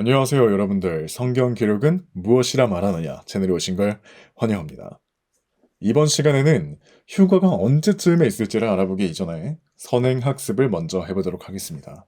안녕하세요, 여러분들. 성경 기록은 무엇이라 말하느냐 채널에 오신 걸 환영합니다. 이번 시간에는 휴가가 언제쯤에 있을지를 알아보기 이전에 선행학습을 먼저 해보도록 하겠습니다.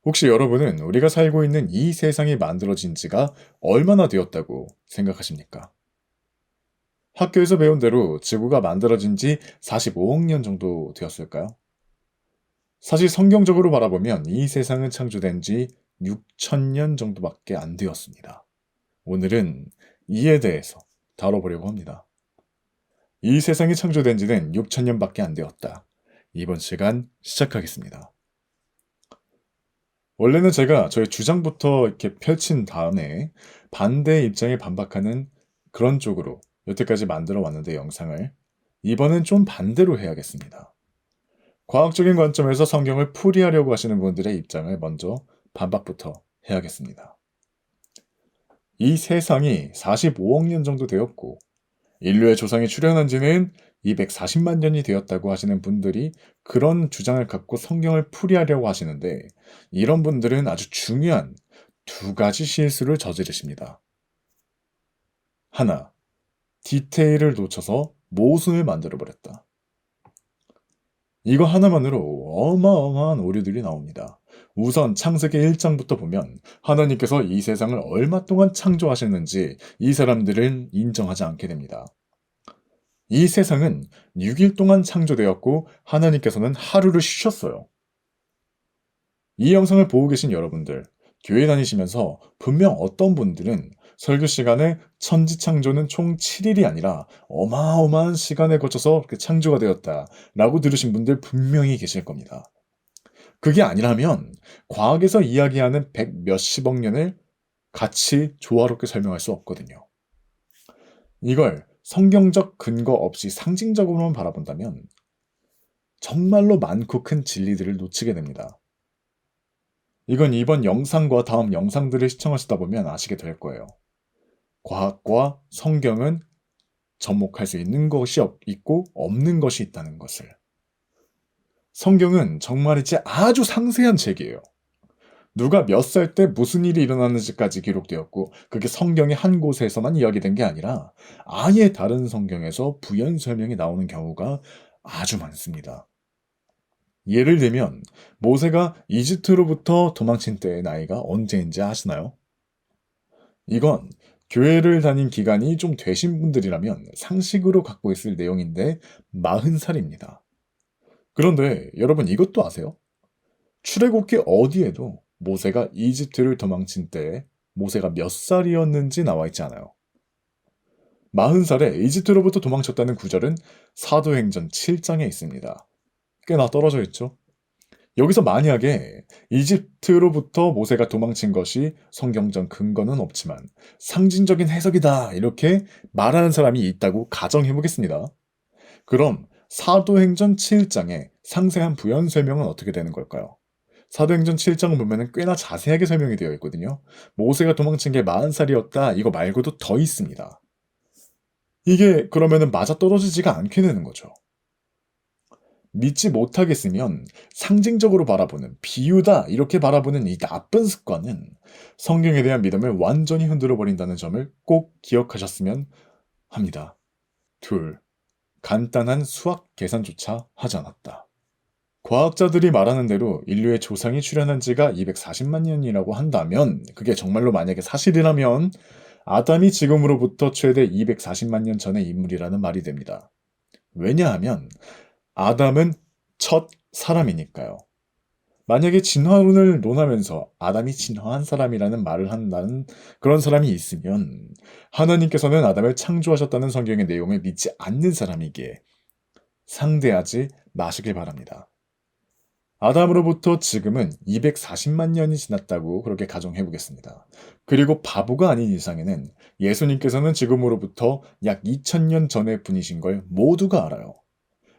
혹시 여러분은 우리가 살고 있는 이 세상이 만들어진 지가 얼마나 되었다고 생각하십니까? 학교에서 배운 대로 지구가 만들어진 지 45억 년 정도 되었을까요? 사실 성경적으로 바라보면 이 세상은 창조된 지 6천년 정도밖에 안 되었습니다. 오늘은 이에 대해서 다뤄보려고 합니다. 이 세상이 창조된 지는 6천년밖에 안 되었다. 이번 시간 시작하겠습니다. 원래는 제가 저의 주장부터 이렇게 펼친 다음에 반대 입장에 반박하는 그런 쪽으로 여태까지 만들어 왔는데 영상을 이번엔 좀 반대로 해야겠습니다. 과학적인 관점에서 성경을 풀이하려고 하시는 분들의 입장을 먼저 반박부터 해야겠습니다. 이 세상이 45억 년 정도 되었고 인류의 조상이 출현한 지는 240만 년이 되었다고 하시는 분들이 그런 주장을 갖고 성경을 풀이하려고 하시는데 이런 분들은 아주 중요한 두 가지 실수를 저지르십니다. 하나, 디테일을 놓쳐서 모순을 만들어버렸다. 이거 하나만으로 어마어마한 오류들이 나옵니다. 우선 창세기 1장부터 보면 하나님께서 이 세상을 얼마 동안 창조하셨는지 이 사람들은 인정하지 않게 됩니다. 이 세상은 6일 동안 창조되었고 하나님께서는 하루를 쉬셨어요. 이 영상을 보고 계신 여러분들, 교회 다니시면서 분명 어떤 분들은 설교 시간에 천지창조는 총 7일이 아니라 어마어마한 시간에 거쳐서 창조가 되었다 라고 들으신 분들 분명히 계실 겁니다. 그게 아니라면 과학에서 이야기하는 100 몇십억 년을 같이 조화롭게 설명할 수 없거든요. 이걸 성경적 근거 없이 상징적으로만 바라본다면 정말로 많고 큰 진리들을 놓치게 됩니다. 이건 이번 영상과 다음 영상들을 시청하시다 보면 아시게 될 거예요. 과학과 성경은 접목할 수 있는 것이 있고 없는 것이 있다는 것을. 성경은 정말이지 아주 상세한 책이에요. 누가 몇 살 때 무슨 일이 일어났는지까지 기록되었고 그게 성경의 한 곳에서만 이야기된 게 아니라 아예 다른 성경에서 부연 설명이 나오는 경우가 아주 많습니다. 예를 들면 모세가 이집트로부터 도망친 때의 나이가 언제인지 아시나요? 이건 교회를 다닌 기간이 좀 되신 분들이라면 상식으로 갖고 있을 내용인데 40살입니다. 그런데 여러분 이것도 아세요? 출애굽기 어디에도 모세가 이집트를 도망친 때에 모세가 몇 살이었는지 나와 있지 않아요. 40살에 이집트로부터 도망쳤다는 구절은 사도행전 7장에 있습니다. 꽤나 떨어져 있죠? 여기서 만약에 이집트로부터 모세가 도망친 것이 성경적 근거는 없지만 상징적인 해석이다 이렇게 말하는 사람이 있다고 가정해 보겠습니다. 그럼 사도행전 7장의 상세한 부연 설명은 어떻게 되는 걸까요? 사도행전 7장을 보면 꽤나 자세하게 설명이 되어 있거든요. 모세가 도망친 게 40살이었다 이거 말고도 더 있습니다. 이게 그러면은 맞아떨어지지가 않게 되는 거죠. 믿지 못하겠으면 상징적으로 바라보는 비유다 이렇게 바라보는 이 나쁜 습관은 성경에 대한 믿음을 완전히 흔들어 버린다는 점을 꼭 기억하셨으면 합니다. 둘, 간단한 수학 계산조차 하지 않았다. 과학자들이 말하는 대로 인류의 조상이 출현한 지가 240만 년이라고 한다면 그게 정말로 만약에 사실이라면 아담이 지금으로부터 최대 240만 년 전의 인물이라는 말이 됩니다. 왜냐하면 아담은 첫 사람이니까요. 만약에 진화론을 논하면서 아담이 진화한 사람이라는 말을 한다는 그런 사람이 있으면 하나님께서는 아담을 창조하셨다는 성경의 내용을 믿지 않는 사람이기에 상대하지 마시길 바랍니다. 아담으로부터 지금은 240만 년이 지났다고 그렇게 가정해 보겠습니다. 그리고 바보가 아닌 이상에는 예수님께서는 지금으로부터 약 2000년 전의 분이신 걸 모두가 알아요.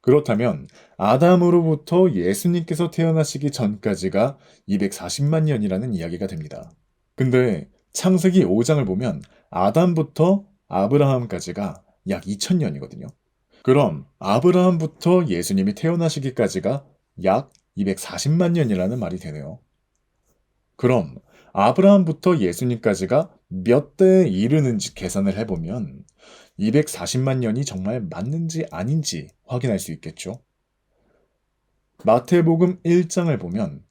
그렇다면 아담으로부터 예수님께서 태어나시기 전까지가 240만 년이라는 이야기가 됩니다. 근데 창세기 5장을 보면 아담부터 아브라함까지가 약 2000년이거든요. 그럼 아브라함부터 예수님이 태어나시기까지가 약 240만 년이라는 말이 되네요. 그럼 아브라함부터 예수님까지가 몇 대에 이르는지 계산을 해보면 240만 년이 정말 맞는지 아닌지 확인할 수 있겠죠. 마태복음 1장을 보면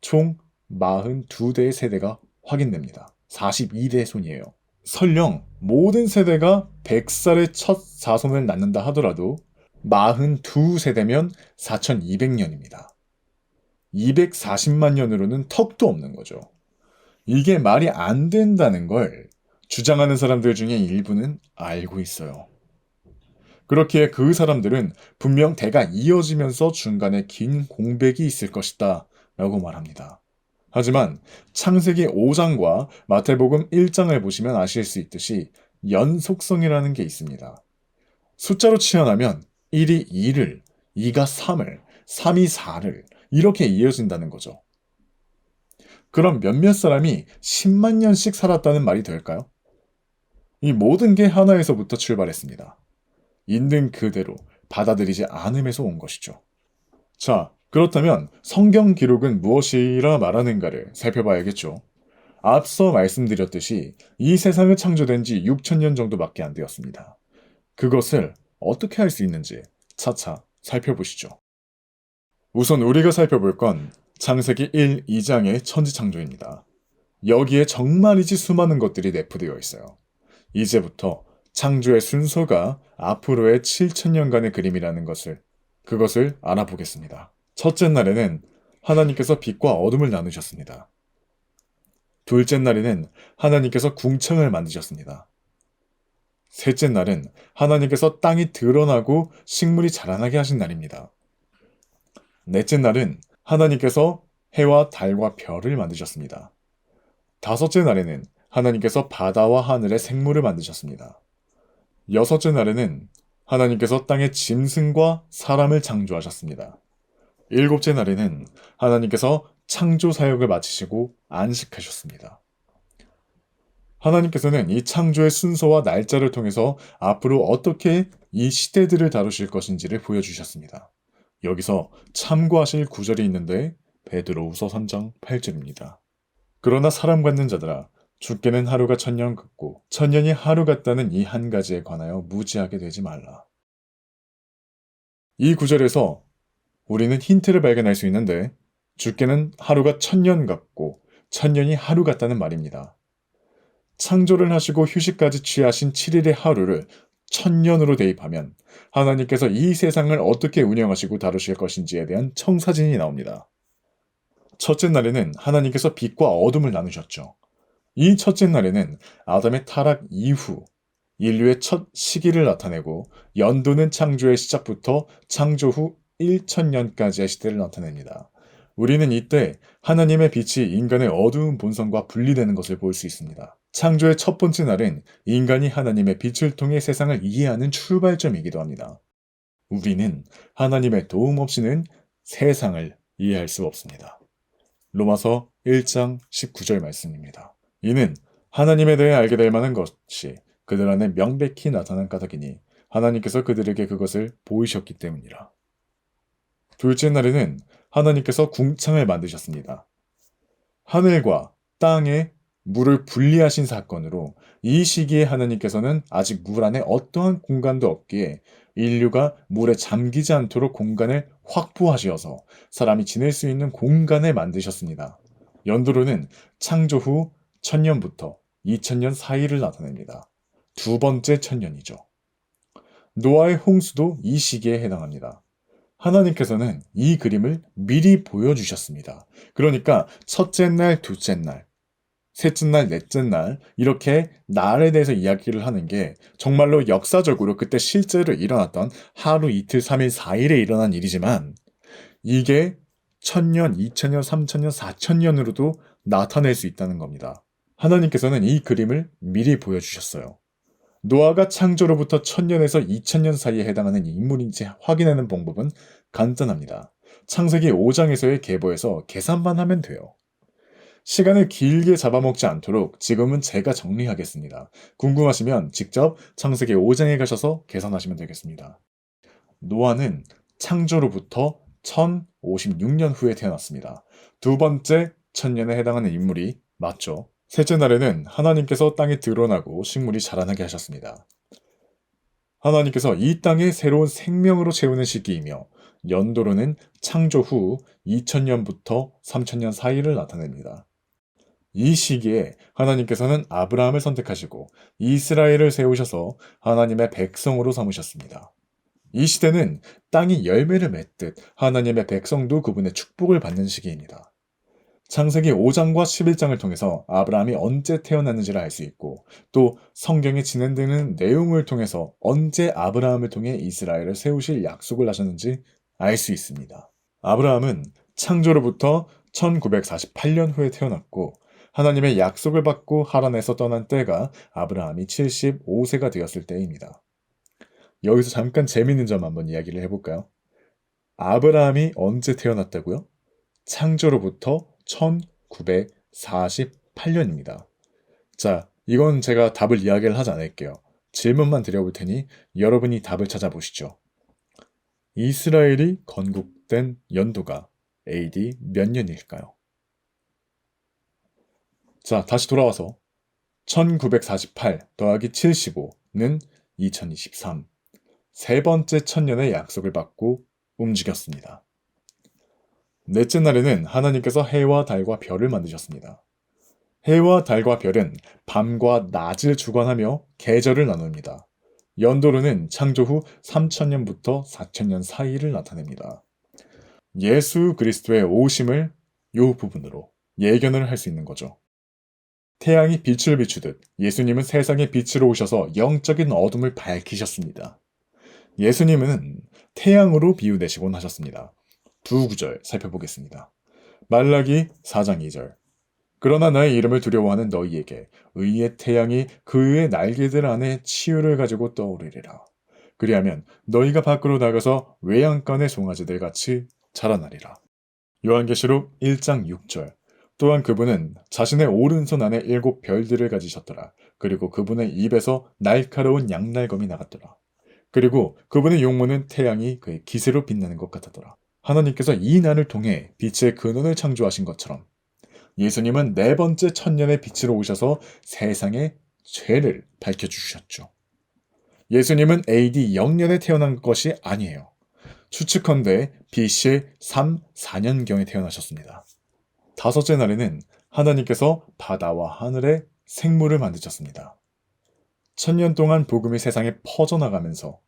총 42대의 세대가 확인됩니다. 42대 손이에요. 설령 모든 세대가 100살의 첫 자손을 낳는다 하더라도 42세대면 4200년입니다. 240만 년으로는 턱도 없는 거죠. 이게 말이 안 된다는 걸 주장하는 사람들 중에 일부는 알고 있어요. 그렇기에 그 사람들은 분명 대가 이어지면서 중간에 긴 공백이 있을 것이다 라고 말합니다. 하지만 창세기 5장과 마태복음 1장을 보시면 아실 수 있듯이 연속성이라는 게 있습니다. 숫자로 치환하면 1이 2를, 2가 3을, 3이 4를 이렇게 이어진다는 거죠. 그럼 몇몇 사람이 10만 년씩 살았다는 말이 될까요? 이 모든 게 하나에서부터 출발했습니다. 있는 그대로 받아들이지 않음에서 온 것이죠. 자, 그렇다면 성경 기록은 무엇이라 말하는가를 살펴봐야겠죠. 앞서 말씀드렸듯이 이 세상을 창조된 지 6천년 정도밖에 안 되었습니다. 그것을 어떻게 할 수 있는지 차차 살펴보시죠. 우선 우리가 살펴볼 건 창세기 1, 2장의 천지창조입니다. 여기에 정말이지 수많은 것들이 내포되어 있어요. 이제부터 창조의 순서가 앞으로의 7천년간의 그림이라는 그것을 알아보겠습니다. 첫째 날에는 하나님께서 빛과 어둠을 나누셨습니다. 둘째 날에는 하나님께서 궁창을 만드셨습니다. 셋째 날은 하나님께서 땅이 드러나고 식물이 자라나게 하신 날입니다. 넷째 날은 하나님께서 해와 달과 별을 만드셨습니다. 다섯째 날에는 하나님께서 바다와 하늘의 생물을 만드셨습니다. 여섯째 날에는 하나님께서 땅의 짐승과 사람을 창조하셨습니다. 일곱째 날에는 하나님께서 창조 사역을 마치시고 안식하셨습니다. 하나님께서는 이 창조의 순서와 날짜를 통해서 앞으로 어떻게 이 시대들을 다루실 것인지를 보여주셨습니다. 여기서 참고하실 구절이 있는데 베드로후서 3장 8절입니다. 그러나 사람 같는 자들아 주께는 하루가 천년 같고 천년이 하루 같다는 이 한 가지에 관하여 무지하게 되지 말라. 이 구절에서 우리는 힌트를 발견할 수 있는데 주께는 하루가 천년 같고 천년이 하루 같다는 말입니다. 창조를 하시고 휴식까지 취하신 7일의 하루를 천년으로 대입하면 하나님께서 이 세상을 어떻게 운영하시고 다루실 것인지에 대한 청사진이 나옵니다. 첫째 날에는 하나님께서 빛과 어둠을 나누셨죠. 이 첫째 날에는 아담의 타락 이후 인류의 첫 시기를 나타내고 연도는 창조의 시작부터 창조 후 1000년까지의 시대를 나타냅니다. 우리는 이때 하나님의 빛이 인간의 어두운 본성과 분리되는 것을 볼 수 있습니다. 창조의 첫 번째 날은 인간이 하나님의 빛을 통해 세상을 이해하는 출발점이기도 합니다. 우리는 하나님의 도움 없이는 세상을 이해할 수 없습니다. 로마서 1장 19절 말씀입니다. 이는 하나님에 대해 알게 될 만한 것이 그들 안에 명백히 나타난 까닭이니 하나님께서 그들에게 그것을 보이셨기 때문이라. 둘째 날에는 하나님께서 궁창을 만드셨습니다. 하늘과 땅에 물을 분리하신 사건으로 이 시기에 하나님께서는 아직 물 안에 어떠한 공간도 없기에 인류가 물에 잠기지 않도록 공간을 확보하시어서 사람이 지낼 수 있는 공간을 만드셨습니다. 연도로는 창조 후 1000년부터 2000년 사이를 나타냅니다. 두 번째 천년이죠. 노아의 홍수도 이 시기에 해당합니다. 하나님께서는 이 그림을 미리 보여주셨습니다. 그러니까 첫째 날, 둘째 날, 셋째 날, 넷째 날 이렇게 날에 대해서 이야기를 하는 게 정말로 역사적으로 그때 실제로 일어났던 하루, 이틀, 3일, 4일에 일어난 일이지만 이게 1000년, 2000년, 3000년, 4000년으로도 나타낼 수 있다는 겁니다. 하나님께서는 이 그림을 미리 보여주셨어요. 노아가 창조로부터 1000년에서 2000년 사이에 해당하는 인물인지 확인하는 방법은 간단합니다. 창세기 5장에서의 계보에서 계산만 하면 돼요. 시간을 길게 잡아먹지 않도록 지금은 제가 정리하겠습니다. 궁금하시면 직접 창세기 5장에 가셔서 계산하시면 되겠습니다. 노아는 창조로부터 1056년 후에 태어났습니다. 두 번째 천년에 해당하는 인물이 맞죠? 셋째 날에는 하나님께서 땅에 드러나고 식물이 자라나게 하셨습니다. 하나님께서 이 땅에 새로운 생명으로 채우는 시기이며 연도로는 창조 후 2000년부터 3000년 사이를 나타냅니다. 이 시기에 하나님께서는 아브라함을 선택하시고 이스라엘을 세우셔서 하나님의 백성으로 삼으셨습니다. 이 시대는 땅이 열매를 맺듯 하나님의 백성도 그분의 축복을 받는 시기입니다. 창세기 5장과 11장을 통해서 아브라함이 언제 태어났는지를 알 수 있고 또 성경에 진행되는 내용을 통해서 언제 아브라함을 통해 이스라엘을 세우실 약속을 하셨는지 알 수 있습니다. 아브라함은 창조로부터 1948년 후에 태어났고 하나님의 약속을 받고 하란에서 떠난 때가 아브라함이 75세가 되었을 때입니다. 여기서 잠깐 재미있는 점 한번 이야기를 해볼까요? 아브라함이 언제 태어났다고요? 창조로부터 1948년입니다. 자, 이건 제가 답을 이야기를 하지 않을게요. 질문만 드려볼 테니 여러분이 답을 찾아보시죠. 이스라엘이 건국된 연도가 AD 몇 년일까요? 자, 다시 돌아와서 1948 더하기 75는 2023. 세 번째 천년의 약속을 받고 움직였습니다. 넷째 날에는 하나님께서 해와 달과 별을 만드셨습니다. 해와 달과 별은 밤과 낮을 주관하며 계절을 나눕니다. 연도로는 창조 후 3000년부터 4000년 사이를 나타냅니다. 예수 그리스도의 오심을 이 부분으로 예견을 할 수 있는 거죠. 태양이 빛을 비추듯 예수님은 세상의 빛으로 오셔서 영적인 어둠을 밝히셨습니다. 예수님은 태양으로 비유되시곤 하셨습니다. 두 구절 살펴보겠습니다. 말라기 4장 2절. 그러나 나의 이름을 두려워하는 너희에게 의의 태양이 그의 날개들 안에 치유를 가지고 떠오르리라. 그리하면 너희가 밖으로 나가서 외양간의 송아지들 같이 자라나리라. 요한계시록 1장 6절. 또한 그분은 자신의 오른손 안에 7 별들을 가지셨더라. 그리고 그분의 입에서 날카로운 양날검이 나갔더라. 그리고 그분의 용모는 태양이 그의 기세로 빛나는 것 같았더라. 하나님께서 이 날을 통해 빛의 근원을 창조하신 것처럼 예수님은 네 번째 천년의 빛으로 오셔서 세상의 죄를 밝혀주셨죠. 예수님은 AD 0년에 태어난 것이 아니에요. 추측컨대 BC 3, 4년경에 태어나셨습니다. 다섯째 날에는 하나님께서 바다와 하늘에 생물을 만드셨습니다. 1000년 동안 복음이 세상에 퍼져나가면서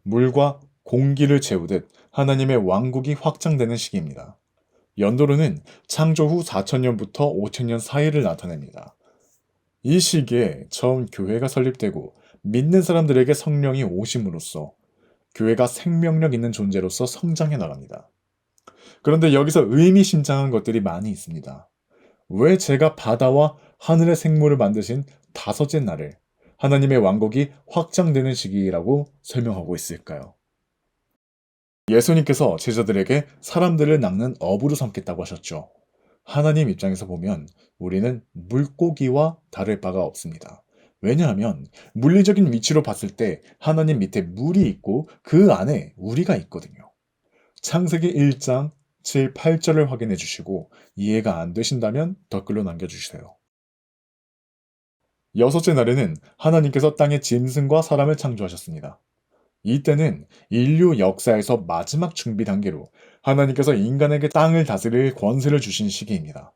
물과 공기를 채우듯 하나님의 왕국이 확장되는 시기입니다. 연도로는 창조 후 4000년부터 5000년 사이를 나타냅니다. 이 시기에 처음 교회가 설립되고 믿는 사람들에게 성령이 오심으로써 교회가 생명력 있는 존재로서 성장해 나갑니다. 그런데 여기서 의미심장한 것들이 많이 있습니다. 왜 제가 바다와 하늘의 생물을 만드신 다섯째 날을 하나님의 왕국이 확장되는 시기라고 설명하고 있을까요? 예수님께서 제자들에게 사람들을 낚는 어부로 삼겠다고 하셨죠. 하나님 입장에서 보면 우리는 물고기와 다를 바가 없습니다. 왜냐하면 물리적인 위치로 봤을 때 하나님 밑에 물이 있고 그 안에 우리가 있거든요. 창세기 1장 7, 8절을 확인해 주시고 이해가 안 되신다면 댓글로 남겨주세요. 여섯째 날에는 하나님께서 땅의 짐승과 사람을 창조하셨습니다. 이때는 인류 역사에서 마지막 준비 단계로 하나님께서 인간에게 땅을 다스릴 권세를 주신 시기입니다.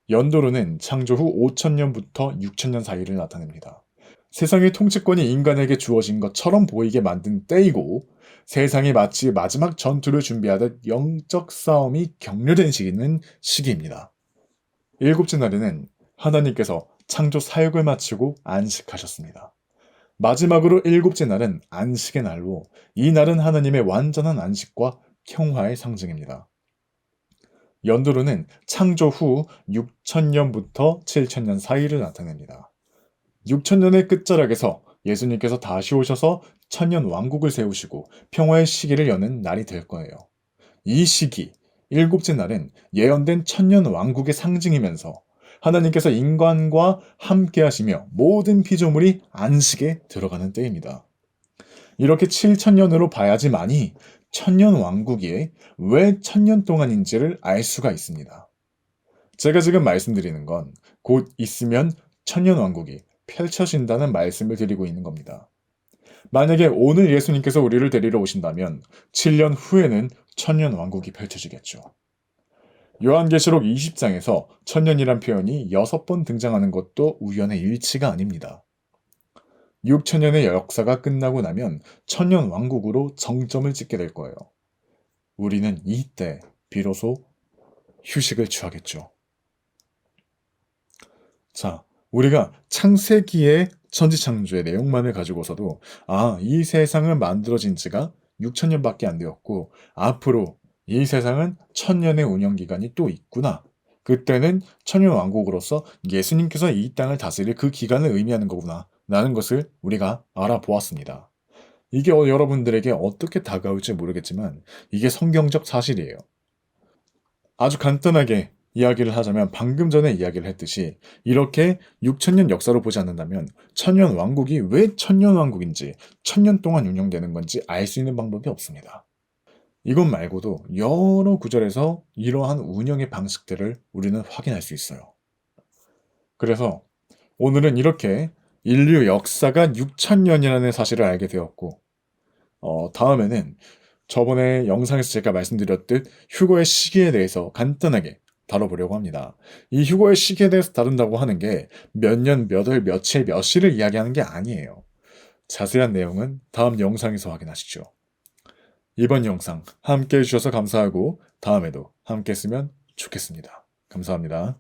연도로는 창조 후 5000년부터 6000년 사이를 나타냅니다. 세상의 통치권이 인간에게 주어진 것처럼 보이게 만든 때이고 세상이 마치 마지막 전투를 준비하듯 영적 싸움이 격려된 시기입니다. 일곱째 날에는 하나님께서 창조 사역을 마치고 안식하셨습니다. 마지막으로 일곱째 날은 안식의 날로 이 날은 하나님의 완전한 안식과 평화의 상징입니다. 연도로는 창조 후 6000년부터 7000년 사이를 나타냅니다. 6000년의 끝자락에서 예수님께서 다시 오셔서 천년 왕국을 세우시고 평화의 시기를 여는 날이 될 거예요. 이 시기, 일곱째 날은 예언된 천년 왕국의 상징이면서 하나님께서 인간과 함께 하시며 모든 피조물이 안식에 들어가는 때입니다. 이렇게 7000년으로 봐야지만이 천년 왕국이 왜 1000년 동안인지를 알 수가 있습니다. 제가 지금 말씀드리는 건 곧 있으면 천년왕국이 펼쳐진다는 말씀을 드리고 있는 겁니다. 만약에 오늘 예수님께서 우리를 데리러 오신다면 7년 후에는 천년왕국이 펼쳐지겠죠. 요한계시록 20장에서 천년이란 표현이 6번 등장하는 것도 우연의 일치가 아닙니다. 6천년의 역사가 끝나고 나면 천년왕국으로 정점을 찍게 될 거예요. 우리는 이때 비로소 휴식을 취하겠죠. 자, 우리가 창세기의 천지창조의 내용만을 가지고서도 이 세상은 만들어진 지가 6천년밖에 안 되었고 앞으로 이 세상은 1000년의 운영기간이 또 있구나. 그때는 천년왕국으로서 예수님께서 이 땅을 다스릴 그 기간을 의미하는 거구나 라는 것을 우리가 알아보았습니다. 이게 여러분들에게 어떻게 다가올지 모르겠지만 이게 성경적 사실이에요. 아주 간단하게 이야기를 하자면 방금 전에 이야기를 했듯이 이렇게 6천년 역사로 보지 않는다면 천년왕국이 왜 천년왕국인지 1000년 동안 운영되는 건지 알 수 있는 방법이 없습니다. 이것 말고도 여러 구절에서 이러한 운영의 방식들을 우리는 확인할 수 있어요. 그래서 오늘은 이렇게 인류 역사가 6천년이라는 사실을 알게 되었고 다음에는 저번에 영상에서 제가 말씀드렸듯 휴거의 시기에 대해서 간단하게 다뤄보려고 합니다. 이 휴거의 시기에 대해서 다룬다고 하는 게 몇 년, 몇 월, 며칠, 몇 시를 이야기하는 게 아니에요. 자세한 내용은 다음 영상에서 확인하시죠. 이번 영상 함께 해주셔서 감사하고 다음에도 함께 했으면 좋겠습니다. 감사합니다.